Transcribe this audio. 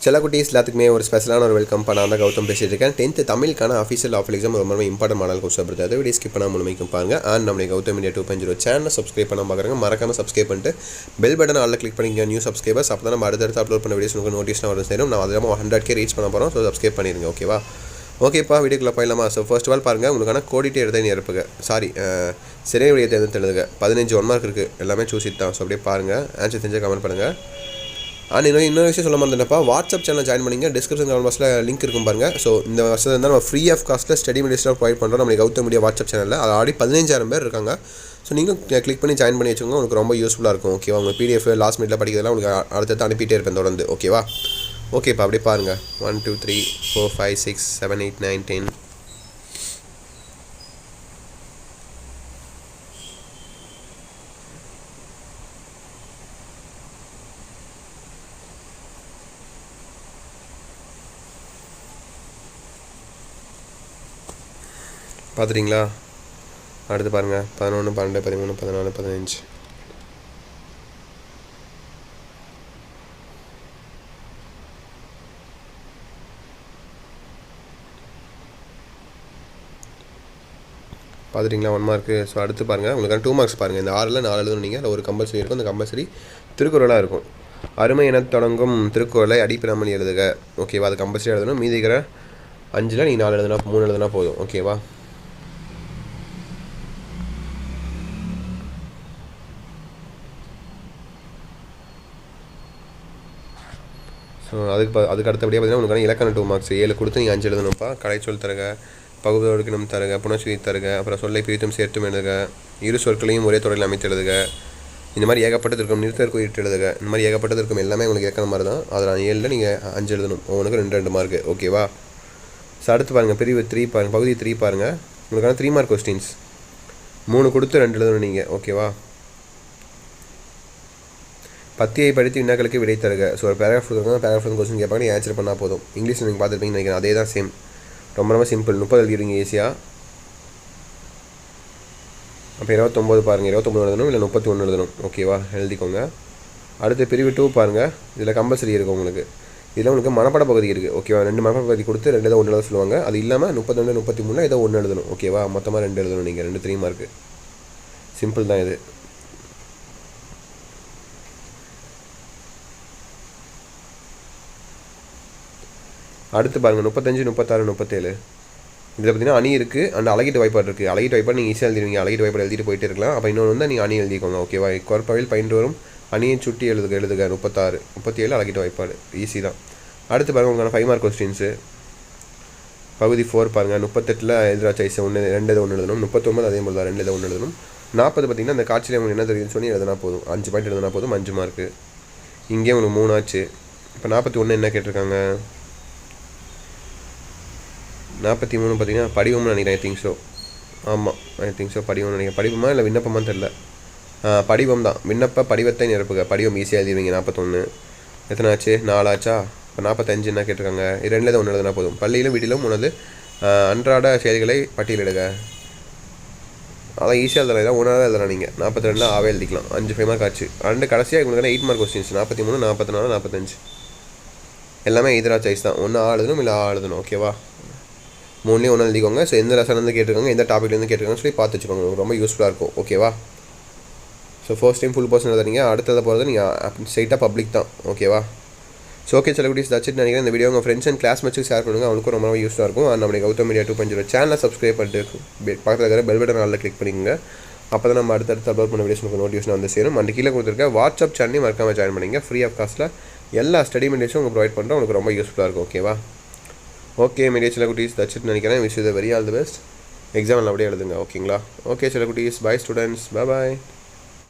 செல்லக்குட்டீஸ் எல்லாத்துக்குமே ஒரு ஸ்பெஷலான ஒரு வெல்கம் பண்ண அந்த கௌதம் பேசிட்டு இருக்கேன். 10th தமிழுக்கான அஃபீஷியல் ஆஃப் எக்ஸாம் ரொம்ப இம்பார்ட்டன் மாடல் கொஸ்டின் அப்படி அதை வீடியோ ஸ்கிப் பண்ணால் முழுமைக்கும் பாருங்கள். அண்ட் நம்மளுடைய கௌதம் இந்தியா 2.0 சேனலை சப்ஸ்கிரைப் பண்ண பார்க்குறாங்க. மறக்காம சப்ஸ்கிரைப் பண்ணிட்டு பெல் பட்டன் ஆல்ல கிளிக் பண்ணிங்க நியூ சப்ஸ்கிரைபர்ஸ். அப்போ தான் நம்ம அடுத்தடுத்து அப்லோட் பண்ண வீடியோஸ் உங்களுக்கு நோட்டிஸ்லாம் வரும். சேரும் நான் அதில் 100K ரீச் பண்ண போகிறோம். ஸோ சப்ஸ்கிரைப் பண்ணிடுங்க. ஓகேவா? ஓகேப்பா, வீடியோக்குள்ளே போயிடலாமா? ஸோ ஃபர்ஸ்ட் ஆல் பாருங்கள், உங்களுக்கான கோடிட்டு எழுத நிரப்புங்க. சரியான வீடியோ தேர்ந்தெடுங்க. 15 1 மார்க் இருக்குது, எல்லாமே சூஸ் இட் தான். ஸோ அப்படியே பாருங்கள், ஆன்சர் தெரிஞ்ச கமெண்ட் பண்ணுங்கள். அண்ட் இன்னொரு விஷயம் சொல்ல மாட்டேன்ப்பா, வாட்ஸ்அப் சேனல் ஜாயின் பண்ணிங்க. டிஸ்கிரிப்ஷன் கமெண்ட் பாக்ஸில் லிங்க் இருக்கும் பாருங்கள். ஸோ இந்த வருஷம் இருந்தால் நம்ம ஃப்ரீ ஆஃப் காஸ்ட்டில் ஸ்டடி மெட்டீரியல்ஸ் ப்ரொவைட் பண்ணுறோம் நம்ம கௌதம் மீடியா வாட்ஸ்அப் சேனலில். அது ஆல்ரெடி 15,000 பேர் இருக்காங்க. ஸோ நீங்களும் கிளிக் பண்ணி ஜாயின் பண்ணி வச்சுக்கோங்க, உங்களுக்கு ரொம்ப யூஸ்ஃபுல்லாக இருக்கும். ஓகேவா? உங்கள் பிடிஎஃப் லாஸ்ட் மினிட்ல படிக்கிறதுலாம் உங்களுக்கு அடுத்தடுத்து அனுப்பிட்டே இருப்பேன் தொடர்ந்து. ஓகேவா? ஓகேப்பா, அப்படியே பாருங்கள். 1 2 3 4 5 6 7 8 9 10. பார்த்துட்டிங்களா? அடுத்து பாருங்கள், 11 12 13 14 15. பார்த்துட்டிங்களா? 1 மார்க்கு. ஸோ அடுத்து பாருங்கள், உங்களுக்கான 2 மார்க்ஸ் பாருங்கள். இந்த 6ல் 4 எழுதணும். நீங்கள் அதில் ஒரு கம்பல்சரி இருக்கும். அந்த கம்பல்சரி திருக்குறளாக இருக்கும். அருமை என தொடங்கும் திருக்குறளை அடிப்பிடாமல் எழுதுக. ஓகேவா? அது கம்பல்சரி எழுதணும். மீதி இருக்கிற 5ல் நீங்கள் 4 எழுதுனா 3 எழுதுனா போதும். ஓகேவா? ஸோ அதுக்கு அடுத்தபடியாக பார்த்தீங்கன்னா உங்களுக்கான இலக்கண 2 மார்க்ஸ் 7 கொடுத்து நீங்கள் 5 எழுதணும்ப்பா. கடைச்சொல் தருக, பகுதியொழுக்கினம் தருக, புணர்ச்சி தருக, அப்புறம் சொல்லை பிரித்தும் சேர்த்தும் எழுதுக, இரு சொற்களையும் ஒரே தொடரில் அமைத்து எழுதுக. இந்த மாதிரி ஏகப்பட்டது இருக்கும். நிறுத்தற்கு குறித்து எழுதுக. இந்த மாதிரி ஏகப்பட்டது இருக்கும். எல்லாமே உங்களுக்கு இலக்கண மாதிரி தான். அதில் 7ல் நீங்கள் 5 எழுதணும். ஒவ்வொன்றுக்கு 2 மார்க்கு. ஓகேவா? ஸோ அடுத்து பாருங்கள், பிரிவு 3 பாருங்கள், பகுதி 3 பாருங்கள். உங்களுக்கான 3 மார்க் கொஸ்டின்ஸ் 3 கொடுத்து 2 எழுதணும் நீங்கள். ஓகேவா? பத்தியை படித்து வினாக்களுக்கு விடை தருக. ஸோ ஒரு பேராகிராஃப் கொடுக்குறாங்க, பேராகிராஃப் கொஸ்டின் கேட்பாங்க, நீங்கள் ஆன்சர் பண்ணால் போதும். இங்கிலீஷில் நீங்கள் பார்த்துருப்பீங்கன்னு நினைக்கிறேன். அதே தான் சேம், ரொம்ப சிம்பிள். 30 எழுதிடுங்க ஈஸியாக. அப்போ 29 பாருங்கள், 29 எழுதணும், இல்லை 31 எழுதணும். ஓகேவா? எழுதிக்கோங்க. அடுத்து பிரிவு 2 பாருங்கள். இதில் கம்பல்சரி இருக்கும் உங்களுக்கு. இதில் உங்களுக்கு மனப்பாட பகுதி இருக்குது. ஓகேவா? 2 மனப்பாட பகுதி கொடுத்து 2 ஏதோ 1 எழுத சொல்லுவாங்க. அது இல்லாமல் 32 33 ஏதோ 1 எழுதணும். ஓகேவா? மொத்தமாக 2 எழுதணும் நீங்கள். 2 3 மார்க்கு. சிம்பிள் தான் இது. அடுத்து பாருங்கள், 35 36 37. இதில் பார்த்தீங்கன்னா அணி இருக்குது, அண்ட் அழகிட்டு வாய்ப்பாடு இருக்குது. அழகிட்டு வாய்ப்பாடு நீங்கள் ஈஸியாக எழுதிடுவீங்க. அழகிட்டு வாய்ப்பாடு எழுதிட்டு போயிட்டே இருக்கலாம். அப்போ இன்னொன்று வந்து நீங்கள் அணி எழுதிக்கோங்க. ஓகேவா? கொற்பவையில் பயின்று வரும் அணியை சுட்டி எழுதுக 36 37 அழகிட்டு வாய்ப்பாடு. ஈஸி தான். அடுத்து பாருங்கள், உங்களுக்கான 5 மார்க் கொஸ்டின்ஸு. பகுதி 4 பாருங்கள். 38ல் எதிரா சாய்ஸ் 1 2 1 எழுதணும். 39 அதே போல் தான் 2 1 எழுதணும். 40 பார்த்தீங்கன்னா அந்த காட்சியில் உங்களுக்கு என்ன தெரியுதுன்னு சொல்லி எழுதினா போதும். 5 பாயிண்ட் எழுதினா போதும், 5 மார்க்கு. இங்கே உங்களுக்கு 3 ஆச்சு. இப்போ 41 என்ன கேட்டிருக்காங்க? 43 பார்த்தீங்கன்னா படிவம்னு நினைக்கிறேன். I think so. ஆமாம், ஐ திங்க் ஸோ படிவம்னு நினைக்கிறேன். படிவமா இல்லை விண்ணப்பமான்னு தெரில. படிவம் தான். விண்ணப்ப படிவத்தை நிரப்புக. படிவம் ஈஸியாக எழுதிடுவீங்க. 41 எத்தனை ஆச்சு? 4 ஆச்சா? இப்போ 45 என்ன கேட்டிருக்காங்க? 2ல் தான் 1 எழுதுனா போதும். பள்ளியிலும் வீட்டிலும் உனது அன்றாட செயல்களை பட்டியலிடுக. அதான் ஈஸியாக எழுதலாம். இதான் 1 எழுதலாம் நீங்கள். 42 ஆவே எழுதிக்கலாம். 5 5 மார்க் ஆச்சு. அண்டு கடைசியாக உங்களுக்கு 8 மார்க் கொஸ்டின்ஸ் 43 44 45 எல்லாமே எதிரா சாய்ஸ் தான். 1 எழுதணும், இல்லை எழுதணும். ஓகேவா? 3லேயும் 1 எழுதிக்கோங்க. ஸோ எந்த லெசன்லேருந்து கேட்டிருக்காங்க, எந்த டாப்பிக்லேருந்து கேட்டிருக்காங்க சொல்லி பார்த்து வச்சுக்கோங்க. ரொம்ப யூஸ்ஃபுல்லாக இருக்கும். ஓகேவா? So first time full person எழுதுறீங்க, அடுத்தது போகிறது நீங்கள் ஸ்ட்ரைட்டாக பப்ளிக் தான். ஓகேவா? ஸோ ஓகே செலிபிரிட்டிஸ் தச்சுட்டு நினைக்கிறேன். இந்த வீடியோ உங்கள் ஃப்ரெண்ட்ஸ் அண்ட் கிளாஸ்மேட்ஸுக்கு ஷேர் பண்ணுங்கள். அவங்களுக்கும் ரொம்ப யூஸ்ஃபுல்லாக இருக்கும். நம்மளுடைய கௌதம் மீடியா 2.0 சேனலை சப்ஸ்கிரைப் பண்ணிட்டு பக்கத்தில் இருக்கிற பெல் பட்டன் ஆல்ல கிளிக் பண்ணிக்கோங்க. அப்போ தான் நம்ம அடுத்தடுத்து அப்லோட் பண்ண வீடியோஸ் உங்களுக்கு நோட்டிஃபிகேஷன் வந்து சேரும். அண்ட் கீழே கொடுத்துருக்க வாட்ஸ்அப் சேனலையும் மறக்காமல் ஜாயின் பண்ணிங்க. ஃப்ரீ ஆஃப் காஸ்ட்டில் எல்லா ஸ்டடி மெட்டீரியல்ஸும் உங்களுக்கு ப்ரொவைட் பண்ணுறோம். உங்களுக்கு ரொம்ப யூஸ்ஃபுல்லாக இருக்கும். ஓகேவா? ஓகே மீடியா செலிபிரிட்டிஸ் தச்சுட்டு நினைக்கிறேன். Wish you the very all the best. Exam நல்லபடியாக எழுதுங்க. ஓகேங்களா? Okay celebrities, bye students, bye பாய்.